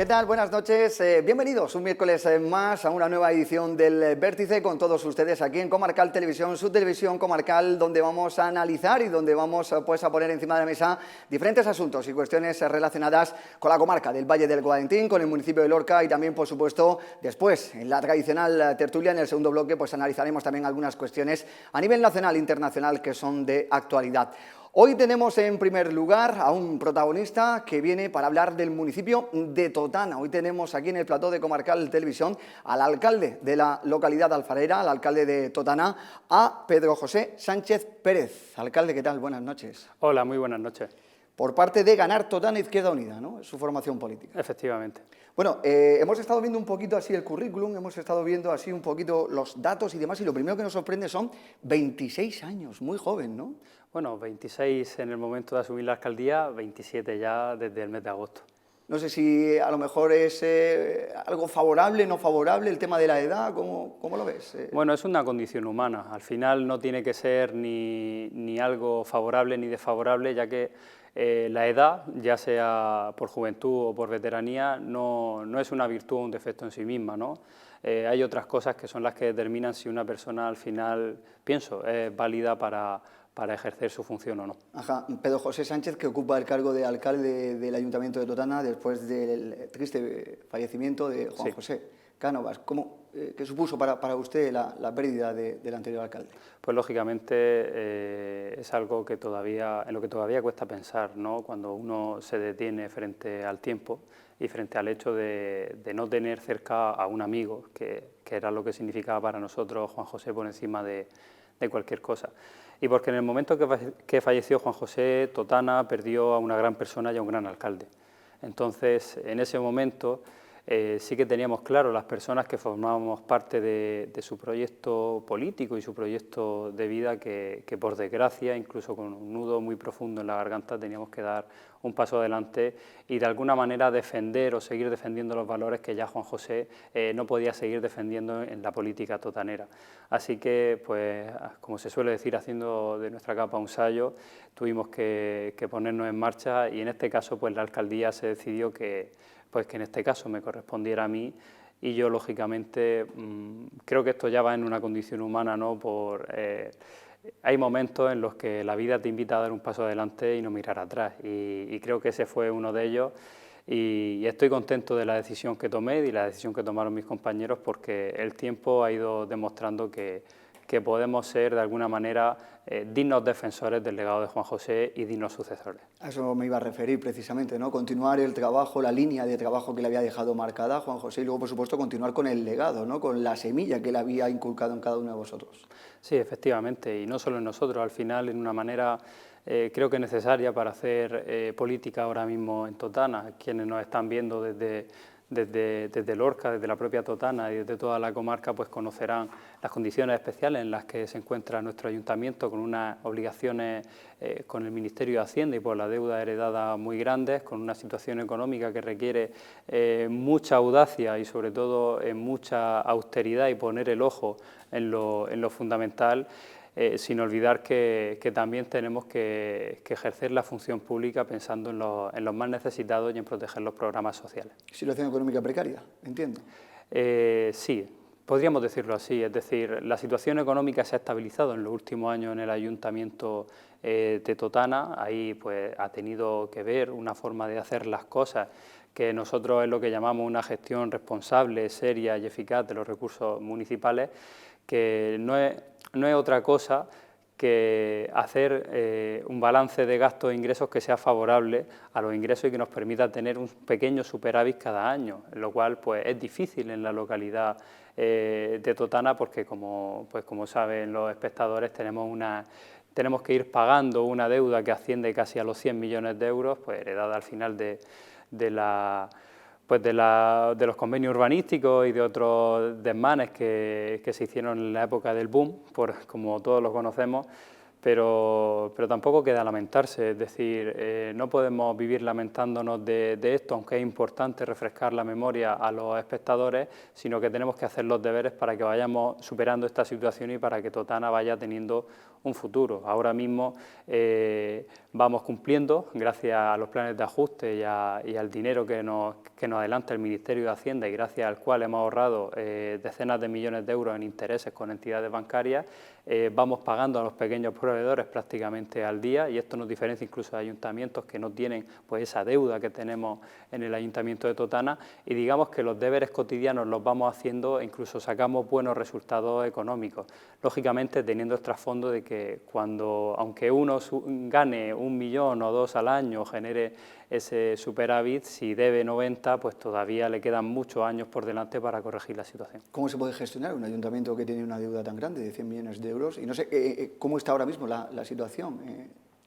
¿Qué tal? Buenas noches. Bienvenidos un miércoles más a una nueva edición del Vértice con todos ustedes aquí en Comarcal Televisión, su televisión comarcal, donde vamos a analizar y donde vamos pues, a poner encima de la mesa diferentes asuntos y cuestiones relacionadas con la comarca del Valle del Guadentín, con el municipio de Lorca y también, por supuesto, después, en la tradicional tertulia, en el segundo bloque, pues analizaremos también algunas cuestiones a nivel nacional e internacional que son de actualidad. Hoy tenemos en primer lugar a un protagonista que viene para hablar del municipio de Totana. Hoy tenemos aquí en el plató de Comarcal Televisión al alcalde de la localidad alfarera, al alcalde de Totana, a Pedro José Sánchez Pérez. Alcalde, ¿qué tal? Buenas noches. Hola, muy buenas noches. Por parte de Ganar Totana Izquierda Unida, ¿no? Es su formación política. Efectivamente. Bueno, hemos estado viendo un poquito así el currículum, hemos estado viendo así un poquito los datos y demás, y lo primero que nos sorprende son 26 años, muy joven, ¿no? Bueno, 26 en el momento de asumir la alcaldía, 27 ya desde el mes de agosto. No sé si a lo mejor es algo favorable, no favorable, el tema de la edad, ¿cómo lo ves? Bueno, es una condición humana. Al final no tiene que ser ni algo favorable ni desfavorable, ya que la edad, ya sea por juventud o por veteranía, no es una virtud o un defecto en sí misma, ¿no? Hay otras cosas que son las que determinan si una persona al final, pienso, es válida para ejercer su función o no. Ajá. Pedro José Sánchez, que ocupa el cargo de alcalde del Ayuntamiento de Totana después del triste fallecimiento de Juan José Cánovas. ¿Qué supuso para usted la pérdida del anterior alcalde? Pues lógicamente es algo que en lo que todavía cuesta pensar, ¿no? Cuando uno se detiene frente al tiempo y frente al hecho de no tener cerca a un amigo, que era lo que significaba para nosotros Juan José por encima de cualquier cosa. Y porque en el momento que falleció Juan José, Totana perdió a una gran persona y a un gran alcalde. Entonces, en ese momento sí que teníamos claro las personas que formábamos parte de su proyecto político y su proyecto de vida que por desgracia, incluso con un nudo muy profundo en la garganta, teníamos que dar un paso adelante y de alguna manera defender o seguir defendiendo los valores que ya Juan José no podía seguir defendiendo en la política totanera. Así que, pues, como se suele decir, haciendo de nuestra capa un sayo, tuvimos que ponernos en marcha y en este caso pues la alcaldía se decidió que en este caso me correspondiera a mí y yo lógicamente creo que esto ya va en una condición humana, ¿no? Hay momentos en los que la vida te invita a dar un paso adelante y no mirar atrás y creo que ese fue uno de ellos y estoy contento de la decisión que tomé y de la decisión que tomaron mis compañeros porque el tiempo ha ido demostrando que podemos ser de alguna manera dignos defensores del legado de Juan José y dignos sucesores. A eso me iba a referir precisamente, ¿no? Continuar el trabajo, la línea de trabajo que le había dejado marcada Juan José y luego, por supuesto, continuar con el legado, ¿no? Con la semilla que le había inculcado en cada uno de vosotros. Sí, efectivamente, y no solo en nosotros, al final en una manera creo que necesaria para hacer política ahora mismo en Totana. Quienes nos están viendo desde Lorca, desde la propia Totana y desde toda la comarca, pues conocerán las condiciones especiales en las que se encuentra nuestro ayuntamiento, con unas obligaciones con el Ministerio de Hacienda y por la deuda heredada muy grandes, con una situación económica que requiere mucha audacia y sobre todo mucha austeridad y poner el ojo en lo fundamental. Sin olvidar que también tenemos que ejercer la función pública pensando en los más necesitados y en proteger los programas sociales. Situación económica precaria, entiendo. Sí, podríamos decirlo así, es decir, la situación económica se ha estabilizado en los últimos años en el Ayuntamiento de Totana, ahí pues ha tenido que ver una forma de hacer las cosas que nosotros es lo que llamamos una gestión responsable, seria y eficaz de los recursos municipales, que no es otra cosa que hacer un balance de gastos e ingresos que sea favorable a los ingresos y que nos permita tener un pequeño superávit cada año, lo cual pues, es difícil en la localidad de Totana porque, como saben los espectadores, tenemos que ir pagando una deuda que asciende casi a los 100 millones de euros, pues heredada al final de los convenios urbanísticos y de otros desmanes que se hicieron en la época del boom, como todos lo conocemos, pero tampoco queda lamentarse, es decir, no podemos vivir lamentándonos de esto, aunque es importante refrescar la memoria a los espectadores, sino que tenemos que hacer los deberes para que vayamos superando esta situación y para que Totana vaya teniendo un futuro. Ahora mismo vamos cumpliendo, gracias a los planes de ajuste y al dinero que nos adelanta el Ministerio de Hacienda y gracias al cual hemos ahorrado decenas de millones de euros en intereses con entidades bancarias, vamos pagando a los pequeños proveedores prácticamente al día, y esto nos diferencia incluso de ayuntamientos que no tienen pues esa deuda que tenemos en el Ayuntamiento de Totana, y digamos que los deberes cotidianos los vamos haciendo e incluso sacamos buenos resultados económicos. Lógicamente teniendo el trasfondo de que aunque uno gane 1 millón o 2 al año, genere ese superávit, si debe 90, pues todavía le quedan muchos años por delante para corregir la situación. ¿Cómo se puede gestionar un ayuntamiento que tiene una deuda tan grande de 100 millones de euros? Y no sé cómo está ahora mismo la situación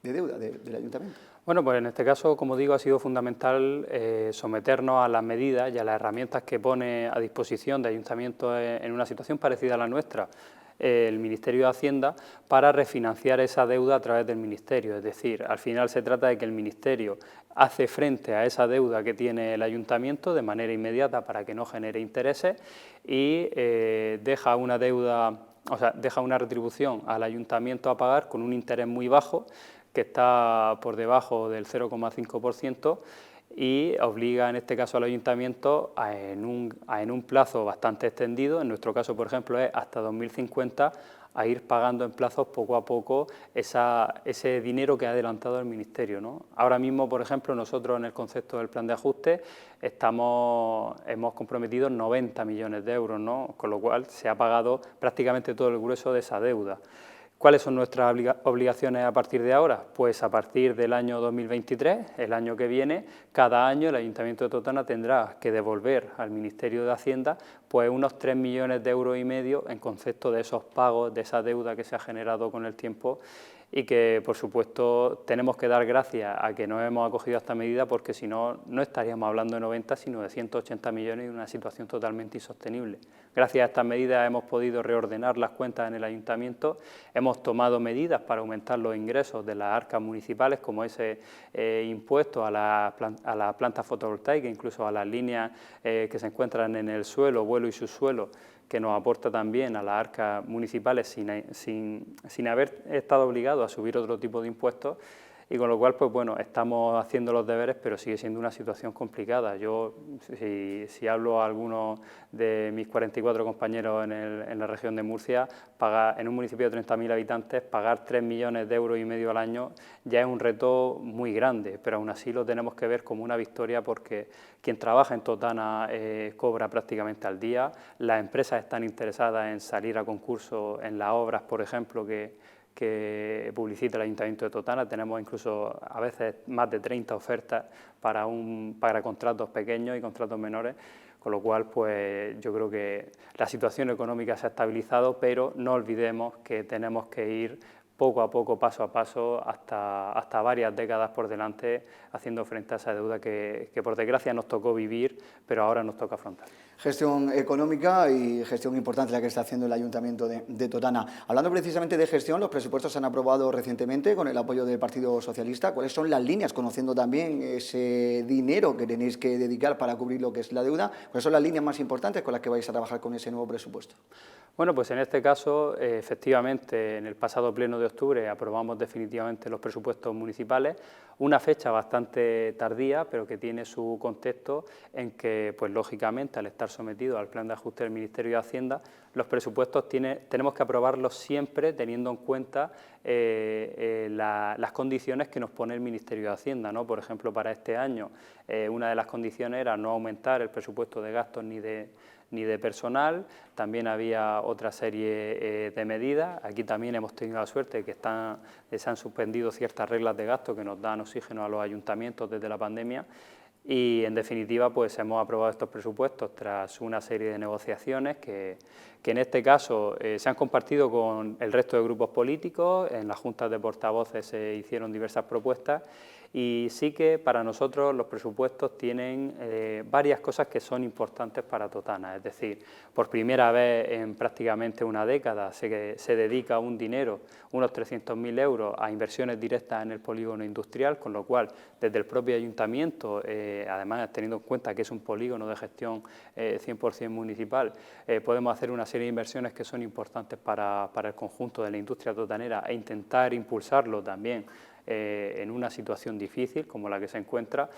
de deuda del ayuntamiento. Bueno, pues en este caso, como digo, ha sido fundamental someternos a las medidas y a las herramientas que pone a disposición de ayuntamientos en una situación parecida a la nuestra el Ministerio de Hacienda para refinanciar esa deuda a través del Ministerio. Es decir, al final se trata de que el Ministerio hace frente a esa deuda que tiene el Ayuntamiento de manera inmediata para que no genere intereses y deja una deuda, o sea, deja una retribución al Ayuntamiento a pagar con un interés muy bajo, que está por debajo del 0,5%, y obliga en este caso al ayuntamiento en un plazo bastante extendido, en nuestro caso por ejemplo es hasta 2050, a ir pagando en plazos poco a poco ese dinero que ha adelantado el Ministerio, ¿no? Ahora mismo, por ejemplo, nosotros en el concepto del plan de ajuste hemos comprometido 90 millones de euros, ¿no? Con lo cual se ha pagado prácticamente todo el grueso de esa deuda. ¿Cuáles son nuestras obligaciones a partir de ahora? Pues a partir del año 2023, el año que viene, cada año el Ayuntamiento de Totana tendrá que devolver al Ministerio de Hacienda pues unos 3,5 millones de euros en concepto de esos pagos, de esa deuda que se ha generado con el tiempo, y que, por supuesto, tenemos que dar gracias a que nos hemos acogido a esta medida, porque si no, no estaríamos hablando de 90, sino de 180 millones y de una situación totalmente insostenible. Gracias a estas medidas hemos podido reordenar las cuentas en el Ayuntamiento, hemos tomado medidas para aumentar los ingresos de las arcas municipales, como ese impuesto a la planta fotovoltaica, incluso a las líneas que se encuentran en el suelo, vuelo y subsuelo, que nos aporta también a las arcas municipales sin haber estado obligados a subir otro tipo de impuestos, y con lo cual, pues bueno, estamos haciendo los deberes, pero sigue siendo una situación complicada. Yo, si hablo a algunos de mis 44 compañeros en la región de Murcia, en un municipio de 30.000 habitantes, pagar 3,5 millones de euros al año ya es un reto muy grande, pero aún así lo tenemos que ver como una victoria, porque quien trabaja en Totana cobra prácticamente al día, las empresas están interesadas en salir a concurso en las obras, por ejemplo, que publicita el Ayuntamiento de Totana. Tenemos incluso a veces más de 30 ofertas para contratos pequeños y contratos menores, con lo cual pues yo creo que la situación económica se ha estabilizado, pero no olvidemos que tenemos que ir poco a poco, paso a paso, hasta varias décadas por delante, haciendo frente a esa deuda que por desgracia nos tocó vivir, pero ahora nos toca afrontar. Gestión económica y gestión importante la que está haciendo el Ayuntamiento de Totana. Hablando precisamente de gestión, los presupuestos se han aprobado recientemente con el apoyo del Partido Socialista. ¿Cuáles son las líneas, conociendo también ese dinero que tenéis que dedicar para cubrir lo que es la deuda? ¿Cuáles son las líneas más importantes con las que vais a trabajar con ese nuevo presupuesto? Bueno, pues en este caso, efectivamente, en el pasado pleno de octubre aprobamos definitivamente los presupuestos municipales, una fecha bastante tardía, pero que tiene su contexto en que, pues lógicamente, al estar sometido al plan de ajuste del Ministerio de Hacienda, los presupuestos tenemos que aprobarlos siempre teniendo en cuenta las condiciones que nos pone el Ministerio de Hacienda, ¿no? Por ejemplo, para este año, una de las condiciones era no aumentar el presupuesto de gastos ni de personal. También había otra serie de medidas. Aquí también hemos tenido la suerte de que se han suspendido ciertas reglas de gasto que nos dan oxígeno a los ayuntamientos desde la pandemia, y en definitiva pues hemos aprobado estos presupuestos tras una serie de negociaciones que en este caso se han compartido con el resto de grupos políticos. En las juntas de portavoces se hicieron diversas propuestas Y sí que para nosotros los presupuestos tienen varias cosas que son importantes para Totana, es decir, por primera vez en prácticamente una década se dedica un dinero, unos 300.000 euros, a inversiones directas en el polígono industrial, con lo cual desde el propio ayuntamiento, además teniendo en cuenta que es un polígono de gestión 100% municipal, podemos hacer una serie de inversiones que son importantes para el conjunto de la industria totanera e intentar impulsarlo también en una situación difícil como la que se encuentra.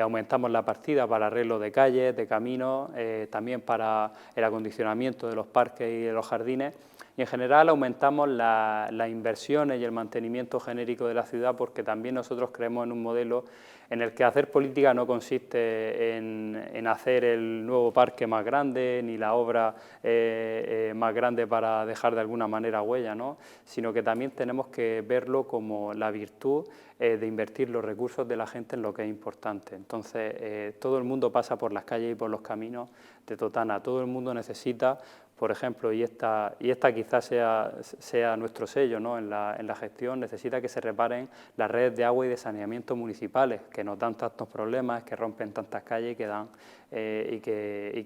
Aumentamos la partida para arreglo de calles, de caminos, también para el acondicionamiento de los parques y de los jardines, y en general aumentamos las inversiones y el mantenimiento genérico de la ciudad, porque también nosotros creemos en un modelo en el que hacer política no consiste en hacer el nuevo parque más grande ni la obra más grande para dejar de alguna manera huella, ¿no? Sino que también tenemos que verlo como la virtud de invertir los recursos de la gente en lo que es importante. Entonces, todo el mundo pasa por las calles y por los caminos de Totana, todo el mundo necesita, por ejemplo, y esta quizás sea nuestro sello, ¿no?, en la gestión, necesita que se reparen las redes de agua y de saneamiento municipales, que nos dan tantos problemas, que rompen tantas calles y que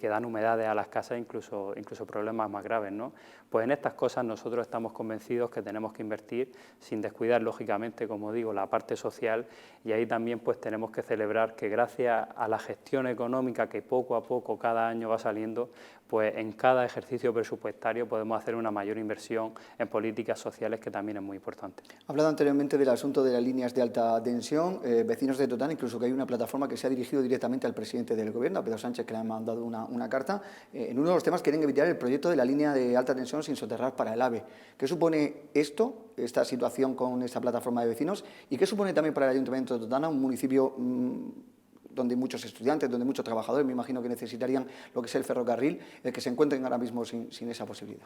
dan humedades a las casas, incluso problemas más graves, ¿no? Pues en estas cosas nosotros estamos convencidos que tenemos que invertir sin descuidar, lógicamente, como digo, la parte social, y ahí también pues tenemos que celebrar que gracias a la gestión económica que poco a poco cada año va saliendo, pues en cada ejercicio presupuestario podemos hacer una mayor inversión en políticas sociales, que también es muy importante. Ha hablado anteriormente del asunto de las líneas de alta tensión, vecinos de Totana, incluso que hay una plataforma que se ha dirigido directamente al presidente del Gobierno, a Pedro Sánchez, que le ha mandado una carta. En uno de los temas quieren evitar el proyecto de la línea de alta tensión sin soterrar para el AVE. ¿Qué supone esta situación con esta plataforma de vecinos? ¿Y qué supone también para el Ayuntamiento de Totana, un municipio donde hay muchos estudiantes, donde hay muchos trabajadores, me imagino que necesitarían lo que es el ferrocarril, el que se encuentren ahora mismo sin esa posibilidad?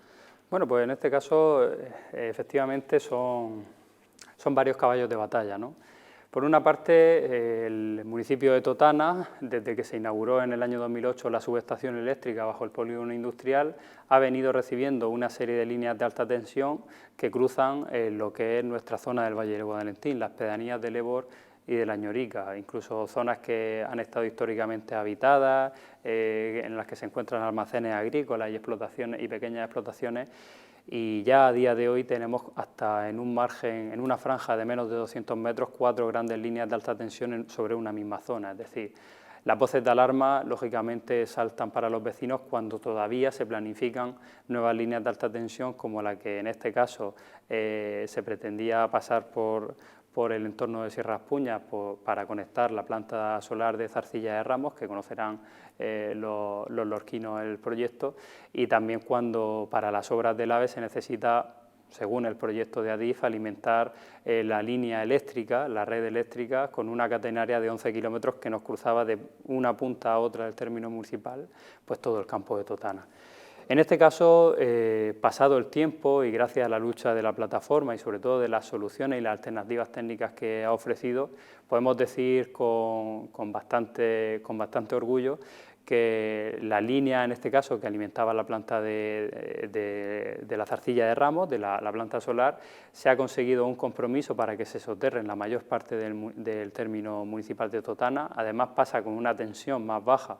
Bueno, pues en este caso, efectivamente, son varios caballos de batalla, ¿no? Por una parte, el municipio de Totana, desde que se inauguró en el año 2008 la subestación eléctrica bajo el polígono industrial, ha venido recibiendo una serie de líneas de alta tensión que cruzan lo que es nuestra zona del Valle del Guadalentín, las pedanías del Ebor y de la Ñorica, incluso zonas que han estado históricamente habitadas, en las que se encuentran almacenes agrícolas y explotaciones y pequeñas explotaciones, y ya a día de hoy tenemos hasta en un margen, en una franja de menos de 200 metros, 4 grandes líneas de alta tensión sobre una misma zona. Es decir, las voces de alarma, lógicamente, saltan para los vecinos cuando todavía se planifican nuevas líneas de alta tensión, como la que en este caso se pretendía pasar por el entorno de Sierras Puñas para conectar la planta solar de Zarcilla de Ramos, que conocerán los lorquinos el proyecto, y también cuando para las obras del AVE se necesita, según el proyecto de Adif, alimentar la línea eléctrica, la red eléctrica, con una catenaria de 11 kilómetros que nos cruzaba de una punta a otra del término municipal, pues todo el campo de Totana. En este caso, pasado el tiempo y gracias a la lucha de la plataforma y sobre todo de las soluciones y las alternativas técnicas que ha ofrecido, podemos decir con bastante orgullo que la línea, en este caso, que alimentaba la planta de la Zarcilla de Ramos, de la planta solar, se ha conseguido un compromiso para que se soterre en la mayor parte del término municipal de Totana. Además, pasa con una tensión más baja,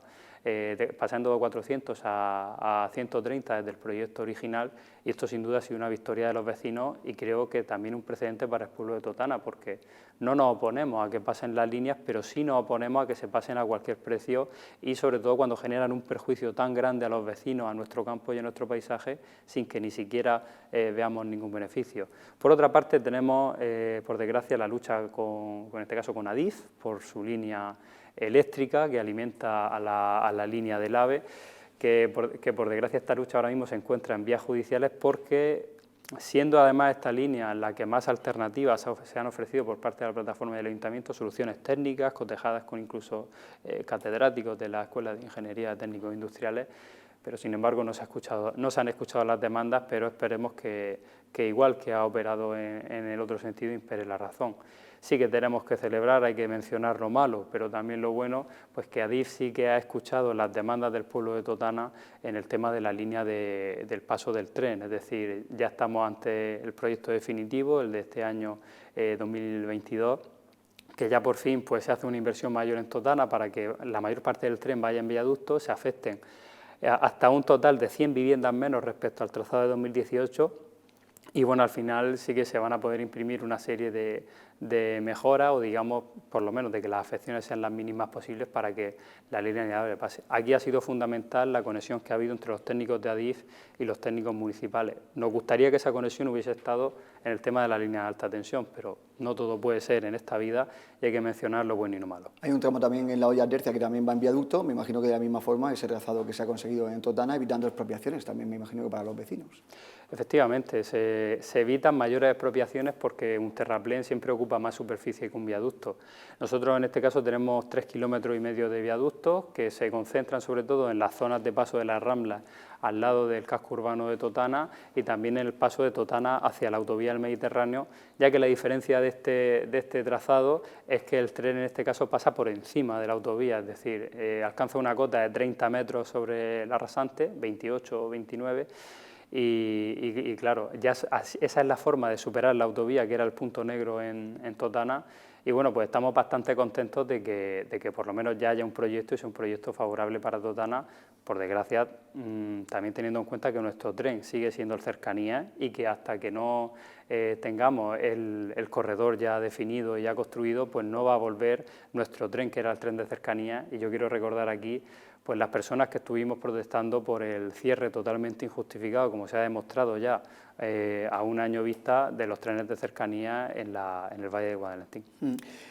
pasando de 400 a 130 desde el proyecto original, y esto sin duda ha sido una victoria de los vecinos y creo que también un precedente para el pueblo de Totana, porque no nos oponemos a que pasen las líneas, pero sí nos oponemos a que se pasen a cualquier precio y sobre todo cuando generan un perjuicio tan grande a los vecinos, a nuestro campo y a nuestro paisaje, sin que ni siquiera veamos ningún beneficio. Por otra parte, tenemos, por desgracia, la lucha en este caso con Adif, por su línea eléctrica que alimenta a la línea del AVE, que por desgracia esta lucha ahora mismo se encuentra en vías judiciales, porque siendo además esta línea la que más alternativas se han ofrecido por parte de la plataforma del Ayuntamiento, soluciones técnicas cotejadas con incluso catedráticos de la Escuela de Ingeniería Técnicos Industriales, pero sin embargo no se han escuchado las demandas, pero esperemos que igual que ha operado en el otro sentido, impere la razón. Sí que tenemos que celebrar, hay que mencionar lo malo, pero también lo bueno, pues que Adif sí que ha escuchado las demandas del pueblo de Totana en el tema de la línea del paso del tren, es decir, ya estamos ante el proyecto definitivo, el de este año 2022, que ya por fin pues, se hace una inversión mayor en Totana para que la mayor parte del tren vaya en viaducto, se afecten hasta un total de 100 viviendas menos respecto al trazado de 2018, y bueno, al final sí que se van a poder imprimir una serie de mejoras, o digamos, por lo menos de que las afecciones sean las mínimas posibles para que la línea de AVE pase. Aquí ha sido fundamental la conexión que ha habido entre los técnicos de Adif y los técnicos municipales. Nos gustaría que esa conexión hubiese estado en el tema de la línea de alta tensión, pero no todo puede ser en esta vida y hay que mencionar lo bueno y lo malo. Hay un tramo también en la Hoya Tercia que también va en viaducto, me imagino que de la misma forma ese trazado que se ha conseguido en Totana, evitando expropiaciones también, me imagino que para los vecinos. Efectivamente, se evitan mayores expropiaciones porque un terraplén siempre ocupa más superficie que un viaducto. Nosotros en este caso tenemos 3,5 kilómetros de viaductos que se concentran sobre todo en las zonas de paso de las Ramblas al lado del casco urbano de Totana y también en el paso de Totana hacia la autovía del Mediterráneo, ya que la diferencia de este trazado es que el tren en este caso pasa por encima de la autovía, es decir, alcanza una cota de 30 metros sobre la rasante, 28 o 29, y claro, ya esa es la forma de superar la autovía, que era el punto negro en Totana, y bueno, pues estamos bastante contentos de que por lo menos ya haya un proyecto y sea un proyecto favorable para Totana, por desgracia, también teniendo en cuenta que nuestro tren sigue siendo el cercanía y que hasta que no tengamos el corredor ya definido y ya construido, pues no va a volver nuestro tren, que era el tren de cercanía, y yo quiero recordar aquí pues las personas que estuvimos protestando por el cierre totalmente injustificado, como se ha demostrado ya a un año vista, de los trenes de cercanía en el Valle de Guadalentín.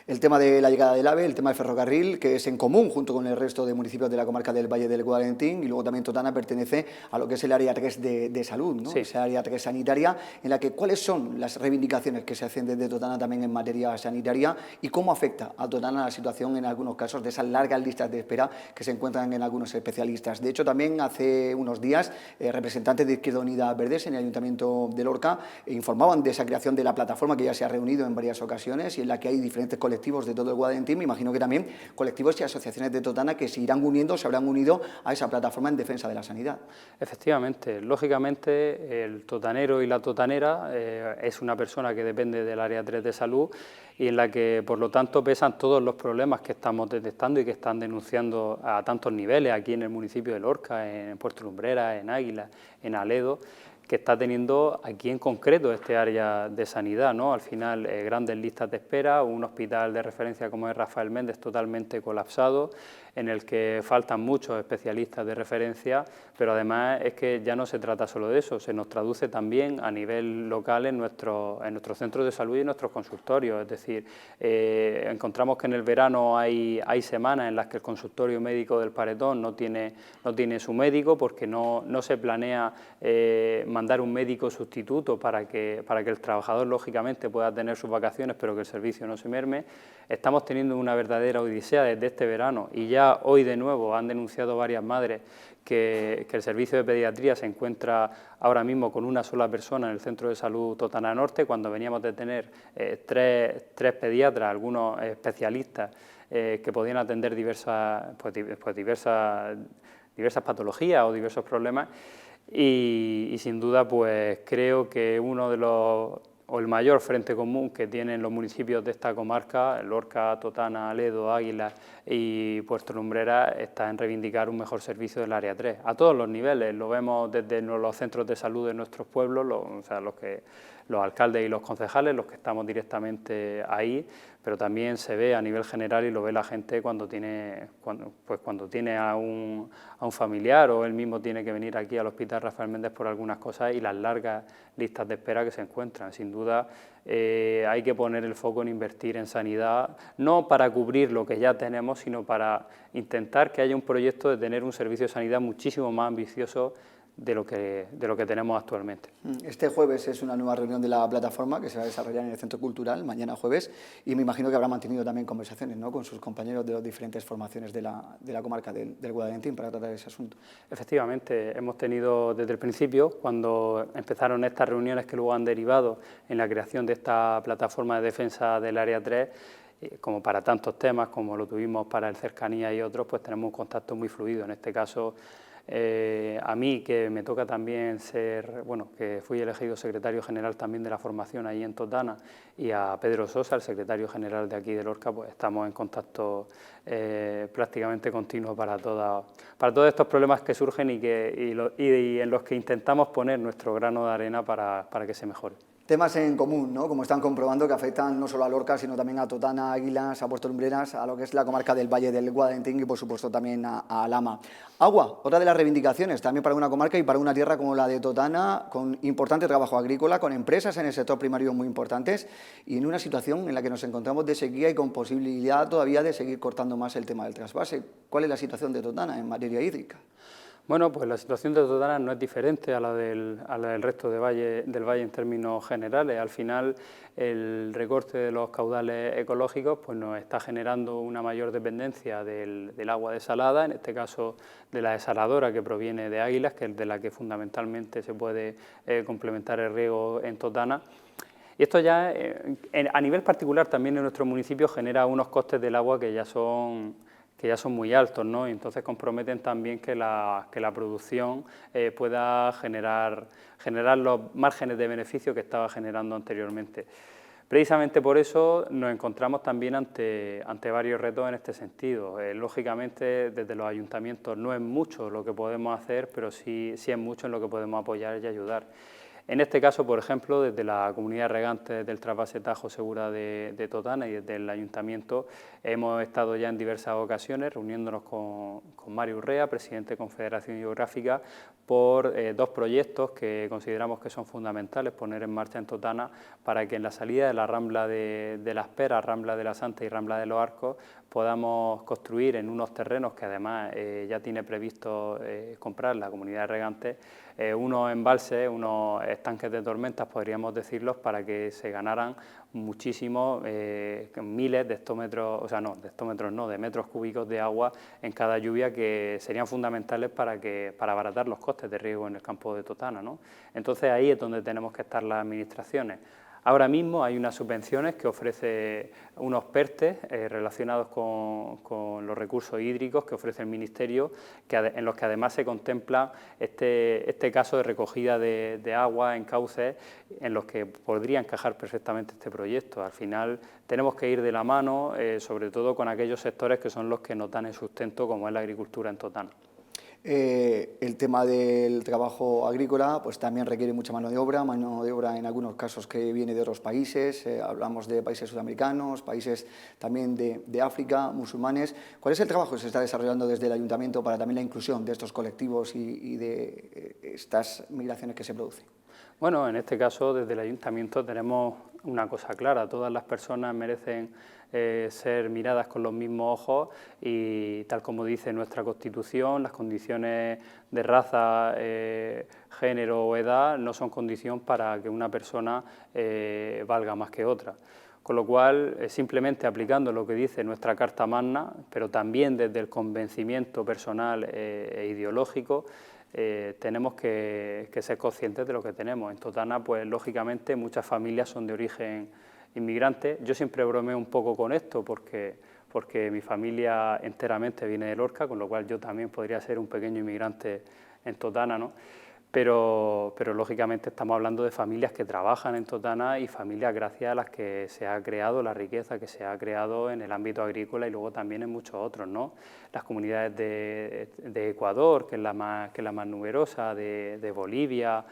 El tema de la llegada del AVE, el tema del ferrocarril, que es en común junto con el resto de municipios de la comarca del Valle del Guadalentín, y luego también Totana pertenece a lo que es el área 3 de salud, ¿no? Sí. Esa área 3 sanitaria, en la que cuáles son las reivindicaciones que se hacen desde Totana también en materia sanitaria y cómo afecta a Totana la situación en algunos casos de esas largas listas de espera que se encuentran en algunos especialistas. De hecho, también hace unos días representantes de Izquierda Unida Verdes en el Ayuntamiento de Lorca informaban de esa creación de la plataforma que ya se ha reunido en varias ocasiones y en la que hay diferentes colectivos de todo el Guadalentín, me imagino que también colectivos y asociaciones de Totana que se irán uniendo, se habrán unido a esa plataforma en defensa de la sanidad. Efectivamente, lógicamente el totanero y la totanera es una persona que depende del área 3 de salud y en la que por lo tanto pesan todos los problemas que estamos detectando y que están denunciando a tantos niveles aquí en el municipio de Lorca, en Puerto Lumbrera, en Águila, en Aledo, que está teniendo aquí en concreto este área de sanidad, ¿no? Al final, grandes listas de espera, un hospital de referencia como es Rafael Méndez totalmente colapsado, en el que faltan muchos especialistas de referencia, pero además es que ya no se trata solo de eso, se nos traduce también a nivel local en nuestros centros de salud y en nuestros consultorios, es decir, encontramos que en el verano hay semanas en las que el consultorio médico del Paretón no tiene su médico porque no se planea mandar un médico sustituto para que el trabajador lógicamente pueda tener sus vacaciones pero que el servicio no se merme. Estamos teniendo una verdadera odisea desde este verano y ya hoy de nuevo han denunciado varias madres que el servicio de pediatría se encuentra ahora mismo con una sola persona en el Centro de Salud Totana Norte, cuando veníamos de tener tres pediatras, algunos especialistas que podían atender diversas patologías o diversos problemas. Y sin duda pues creo que el mayor frente común que tienen los municipios de esta comarca, Lorca, Totana, Aledo, Águila y Puerto Lumbrera, está en reivindicar un mejor servicio del área 3, a todos los niveles, lo vemos desde los centros de salud de nuestros pueblos, los alcaldes y los concejales, los que estamos directamente ahí, pero también se ve a nivel general y lo ve la gente cuando tiene a un familiar o él mismo tiene que venir aquí al Hospital Rafael Méndez por algunas cosas y las largas listas de espera que se encuentran. Sin duda hay que poner el foco en invertir en sanidad, no para cubrir lo que ya tenemos, sino para intentar que haya un proyecto de tener un servicio de sanidad muchísimo más ambicioso de lo que tenemos actualmente. Este jueves es una nueva reunión de la plataforma que se va a desarrollar en el Centro Cultural, mañana jueves, y me imagino que habrá mantenido también conversaciones, ¿no?, con sus compañeros de las diferentes formaciones de la comarca del Guadalentín para tratar ese asunto. Efectivamente, hemos tenido desde el principio, cuando empezaron estas reuniones que luego han derivado en la creación de esta plataforma de defensa del área 3, como para tantos temas como lo tuvimos para el cercanía y otros, pues tenemos un contacto muy fluido. En este caso A mí, que me toca también que fui elegido secretario general también de la formación ahí en Totana, y a Pedro Sosa, el secretario general de aquí de Lorca, pues estamos en contacto prácticamente continuo para todos estos problemas que surgen y en los que intentamos poner nuestro grano de arena para que se mejore. Temas en común, ¿no? Como están comprobando, que afectan no solo a Lorca, sino también a Totana, Águilas, a Puerto Lumbreras, a lo que es la comarca del Valle del Guadentín y, por supuesto, también a Alhama. Agua, otra de las reivindicaciones, también para una comarca y para una tierra como la de Totana, con importante trabajo agrícola, con empresas en el sector primario muy importantes y en una situación en la que nos encontramos de sequía y con posibilidad todavía de seguir cortando más el tema del trasvase. ¿Cuál es la situación de Totana en materia hídrica? Bueno, pues la situación de Totana no es diferente a la del resto del valle en términos generales. Al final, el recorte de los caudales ecológicos pues nos está generando una mayor dependencia del agua desalada, en este caso de la desaladora que proviene de Águilas, que es de la que fundamentalmente se puede complementar el riego en Totana. Y esto ya, a nivel particular, también en nuestro municipio genera unos costes del agua que ya son muy altos, ¿no? Y entonces comprometen también que la producción pueda generar los márgenes de beneficio que estaba generando anteriormente. Precisamente por eso nos encontramos también ante varios retos en este sentido. Lógicamente, desde los ayuntamientos no es mucho lo que podemos hacer, pero sí es mucho en lo que podemos apoyar y ayudar. En este caso, por ejemplo, desde la Comunidad de Regantes del Trasvase Tajo Segura de Totana y desde el Ayuntamiento hemos estado ya en diversas ocasiones reuniéndonos con Mario Urrea, presidente de Confederación Hidrográfica, por dos proyectos que consideramos que son fundamentales poner en marcha en Totana para que en la salida de la Rambla de las Peras, Rambla de la Santa y Rambla de los Arcos podamos construir en unos terrenos que además ya tiene previsto comprar la Comunidad de Regantes, unos embalses, unos estanques de tormentas, podríamos decirlos, para que se ganaran muchísimos, miles de hectómetros, o sea, no, de hectómetros no, de metros cúbicos de agua en cada lluvia, que serían fundamentales para abaratar los costes de riego en el campo de Totana, ¿no? Entonces ahí es donde tenemos que estar las administraciones. Ahora mismo hay unas subvenciones que ofrece unos PERTE relacionados con los recursos hídricos que ofrece el Ministerio, en los que además se contempla este caso de recogida de agua en cauces en los que podría encajar perfectamente este proyecto. Al final tenemos que ir de la mano, sobre todo con aquellos sectores que son los que nos dan el sustento, como es la agricultura en Totana. El tema del trabajo agrícola pues también requiere mucha mano de obra en algunos casos que viene de otros países, hablamos de países sudamericanos, países también de África, musulmanes. ¿Cuál es el trabajo que se está desarrollando desde el Ayuntamiento para también la inclusión de estos colectivos y de estas migraciones que se producen? Bueno, en este caso desde el Ayuntamiento tenemos una cosa clara: todas las personas merecen ser miradas con los mismos ojos y, tal como dice nuestra Constitución, las condiciones de raza, género o edad no son condición para que una persona valga más que otra. Con lo cual, simplemente aplicando lo que dice nuestra Carta Magna, pero también desde el convencimiento personal e ideológico, tenemos que ser conscientes de lo que tenemos. En Totana, pues lógicamente, muchas familias son de origen inmigrante. Yo siempre bromeo un poco con esto porque mi familia enteramente viene de Lorca, con lo cual yo también podría ser un pequeño inmigrante en Totana, ¿no? Pero lógicamente estamos hablando de familias que trabajan en Totana y familias gracias a las que se ha creado la riqueza que se ha creado en el ámbito agrícola y luego también en muchos otros, ¿no? Las comunidades de Ecuador, que es la más numerosa, de Bolivia,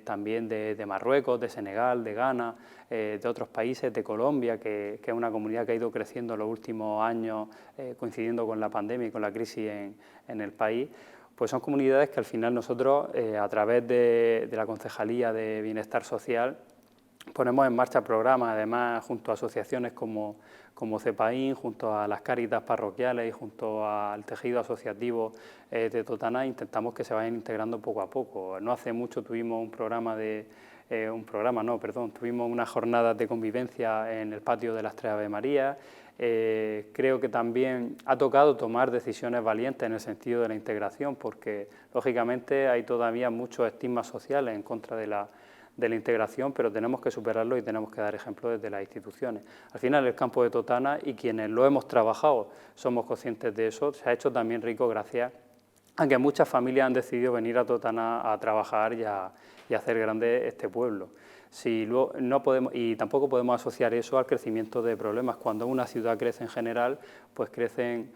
también de Marruecos, de Senegal, de Ghana, de otros países, de Colombia, que es una comunidad que ha ido creciendo en los últimos años, coincidiendo con la pandemia y con la crisis en el país. Pues son comunidades que al final nosotros, a través de la Concejalía de Bienestar Social, ponemos en marcha programas, además junto a asociaciones como CEPAIN, junto a las Cáritas parroquiales y junto al tejido asociativo de Totana, intentamos que se vayan integrando poco a poco. No hace mucho tuvimos tuvimos unas jornadas de convivencia en el patio de las Tres Ave Marías. Creo que también ha tocado tomar decisiones valientes en el sentido de la integración, porque lógicamente hay todavía muchos estigmas sociales en contra de la integración, pero tenemos que superarlo y tenemos que dar ejemplo desde las instituciones. Al final, el campo de Totana, y quienes lo hemos trabajado somos conscientes de eso, se ha hecho también rico gracias aunque muchas familias han decidido venir a Totana a trabajar y a hacer grande este pueblo. Si no podemos, y tampoco podemos asociar eso al crecimiento de problemas. Cuando una ciudad crece en general, pues crecen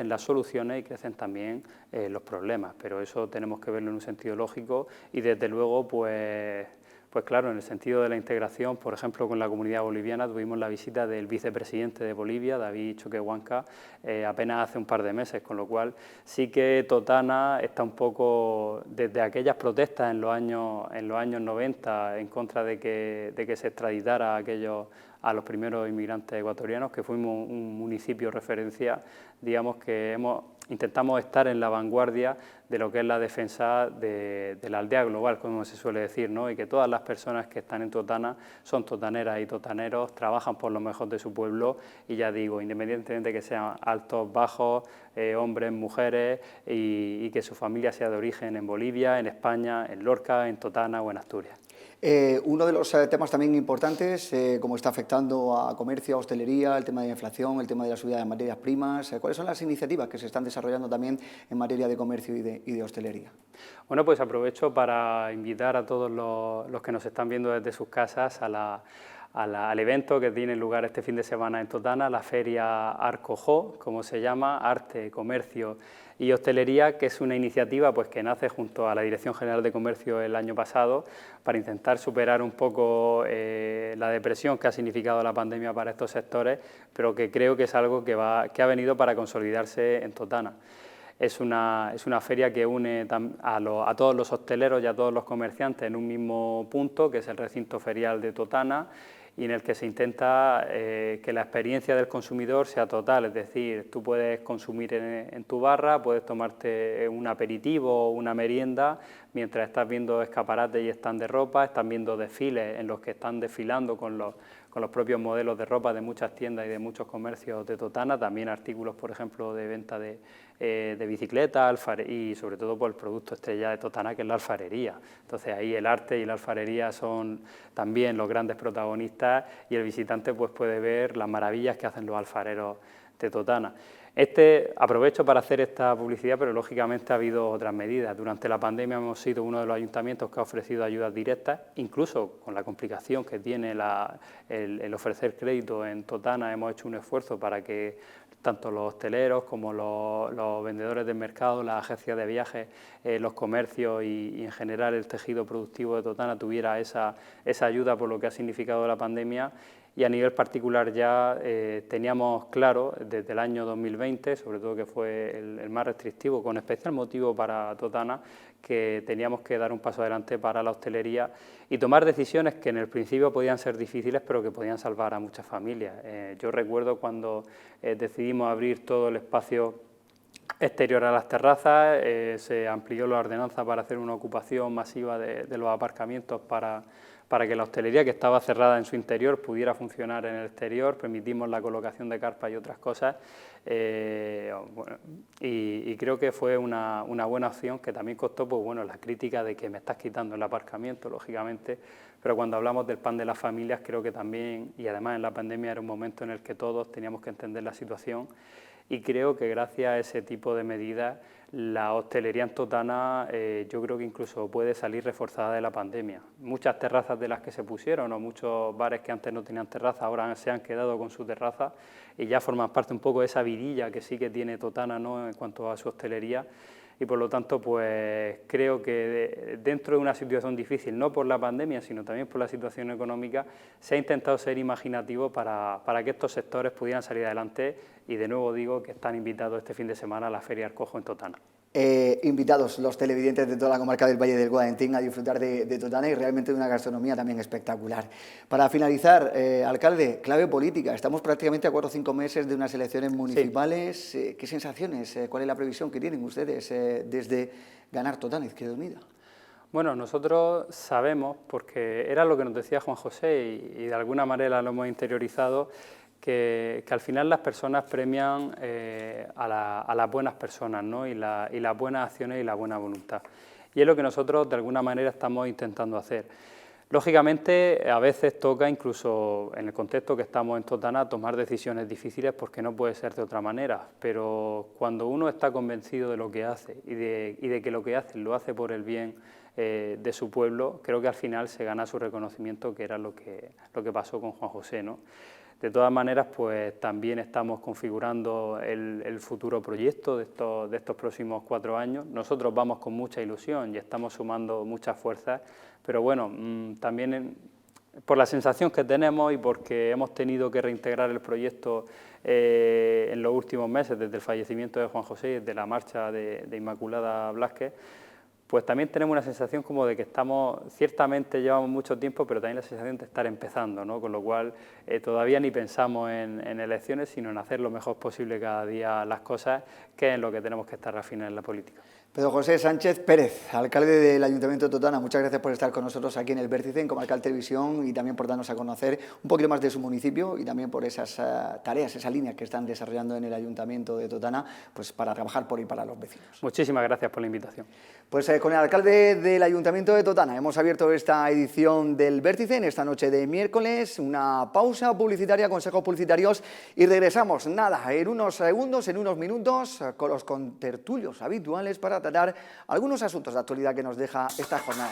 las soluciones y crecen también los problemas, pero eso tenemos que verlo en un sentido lógico y desde luego pues claro, en el sentido de la integración, por ejemplo, con la comunidad boliviana tuvimos la visita del vicepresidente de Bolivia, David Choquehuanca, apenas hace un par de meses, con lo cual sí que Totana está un poco, desde aquellas protestas en los años 90 en contra de que se extraditara a los primeros inmigrantes ecuatorianos, que fuimos un municipio referencia, digamos que intentamos estar en la vanguardia de lo que es la defensa de la aldea global, como se suele decir, ¿no? Y que todas las personas que están en Totana son totaneras y totaneros, trabajan por lo mejor de su pueblo y ya digo, independientemente de que sean altos, bajos, hombres, mujeres y que su familia sea de origen en Bolivia, en España, en Lorca, en Totana o en Asturias. Uno de los temas también importantes, como está afectando a comercio, a hostelería, el tema de la inflación, el tema de la subida de materias primas, ¿cuáles son las iniciativas que se están desarrollando también en materia de comercio y de hostelería? Bueno, pues aprovecho para invitar a todos los que nos están viendo desde sus casas al evento que tiene lugar este fin de semana en Totana, la Feria Arcojo, como se llama, Arte, Comercio y Hostelería, que es una iniciativa pues, que nace junto a la Dirección General de Comercio el año pasado para intentar superar un poco la depresión que ha significado la pandemia para estos sectores, pero que creo que es algo que ha venido para consolidarse en Totana. Es una feria que une a todos los hosteleros y a todos los comerciantes en un mismo punto, que es el recinto ferial de Totana, y en el que se intenta que la experiencia del consumidor sea total, es decir, tú puedes consumir en tu barra, puedes tomarte un aperitivo o una merienda mientras estás viendo escaparates y stands de ropa, estás viendo desfiles en los que están desfilando con los propios modelos de ropa de muchas tiendas y de muchos comercios de Totana, también artículos, por ejemplo, de venta de bicicletas y sobre todo por el producto estrella de Totana, que es la alfarería. Entonces ahí el arte y la alfarería son también los grandes protagonistas y el visitante pues puede ver las maravillas que hacen los alfareros de Totana. Aprovecho para hacer esta publicidad, pero lógicamente ha habido otras medidas. Durante la pandemia hemos sido uno de los ayuntamientos que ha ofrecido ayudas directas, incluso con la complicación que tiene el ofrecer crédito en Totana, hemos hecho un esfuerzo para que tanto los hosteleros como los vendedores del mercado, las agencias de viajes, los comercios y en general el tejido productivo de Totana tuviera esa ayuda por lo que ha significado la pandemia. Y a nivel particular ya teníamos claro desde el año 2020, sobre todo que fue el más restrictivo, con especial motivo para Totana, que teníamos que dar un paso adelante para la hostelería y tomar decisiones que en el principio podían ser difíciles, pero que podían salvar a muchas familias. Yo recuerdo cuando decidimos abrir todo el espacio exterior a las terrazas, se amplió la ordenanza para hacer una ocupación masiva de los aparcamientos para que la hostelería, que estaba cerrada en su interior, pudiera funcionar en el exterior, permitimos la colocación de carpas y otras cosas, y creo que fue una buena opción, que también costó pues, bueno, la crítica de que me estás quitando el aparcamiento, lógicamente, pero cuando hablamos del pan de las familias, creo que también, y además en la pandemia era un momento en el que todos teníamos que entender la situación, y creo que gracias a ese tipo de medidas la hostelería en Totana yo creo que incluso puede salir reforzada de la pandemia. Muchas terrazas de las que se pusieron o muchos bares que antes no tenían terraza ahora se han quedado con su terraza y ya forman parte un poco de esa vidilla que sí que tiene Totana, ¿no?, en cuanto a su hostelería. Y por lo tanto, pues creo que dentro de una situación difícil, no por la pandemia, sino también por la situación económica, se ha intentado ser imaginativo para que estos sectores pudieran salir adelante y de nuevo digo que están invitados este fin de semana a la Feria Arcojo en Totana. Invitados los televidentes de toda la comarca del Valle del Guadentín a disfrutar de Totana y realmente de una gastronomía también espectacular. Para finalizar, alcalde, clave política. Estamos prácticamente a 4 o 5 meses de unas elecciones municipales. Sí. ¿Qué sensaciones, cuál es la previsión que tienen ustedes desde ganar Totana Izquierda Unida? Bueno, nosotros sabemos, porque era lo que nos decía Juan José y de alguna manera lo hemos interiorizado, que al final las personas premian a las buenas personas, ¿no?, y las buenas acciones y la buena voluntad. Y es lo que nosotros de alguna manera estamos intentando hacer. Lógicamente, a veces toca, incluso en el contexto que estamos en Totana, tomar decisiones difíciles porque no puede ser de otra manera, pero cuando uno está convencido de lo que hace y de que lo que hace lo hace por el bien de su pueblo, creo que al final se gana su reconocimiento, que era lo que pasó con Juan José, ¿no? De todas maneras, pues también estamos configurando el futuro proyecto de estos próximos 4 años. Nosotros vamos con mucha ilusión y estamos sumando muchas fuerzas, pero bueno, también por la sensación que tenemos y porque hemos tenido que reintegrar el proyecto en los últimos meses, desde el fallecimiento de Juan José y desde la marcha de Inmaculada Blázquez, pues también tenemos una sensación como de que ciertamente llevamos mucho tiempo, pero también la sensación de estar empezando, ¿no? Con lo cual todavía ni pensamos en elecciones, sino en hacer lo mejor posible cada día las cosas, que es en lo que tenemos que estar refinando en la política. Pedro José Sánchez Pérez, alcalde del Ayuntamiento de Totana, muchas gracias por estar con nosotros aquí en El Vértice, en Comarcal Televisión, y también por darnos a conocer un poquito más de su municipio y también por esas tareas, esa línea que están desarrollando en el Ayuntamiento de Totana, pues para trabajar por y para los vecinos. Muchísimas gracias por la invitación. Pues con el alcalde del Ayuntamiento de Totana hemos abierto esta edición del Vértice en esta noche de miércoles, una pausa publicitaria, consejos publicitarios, y regresamos, nada, en unos segundos, en unos minutos, con los contertulios habituales para tratar algunos asuntos de actualidad que nos deja esta jornada.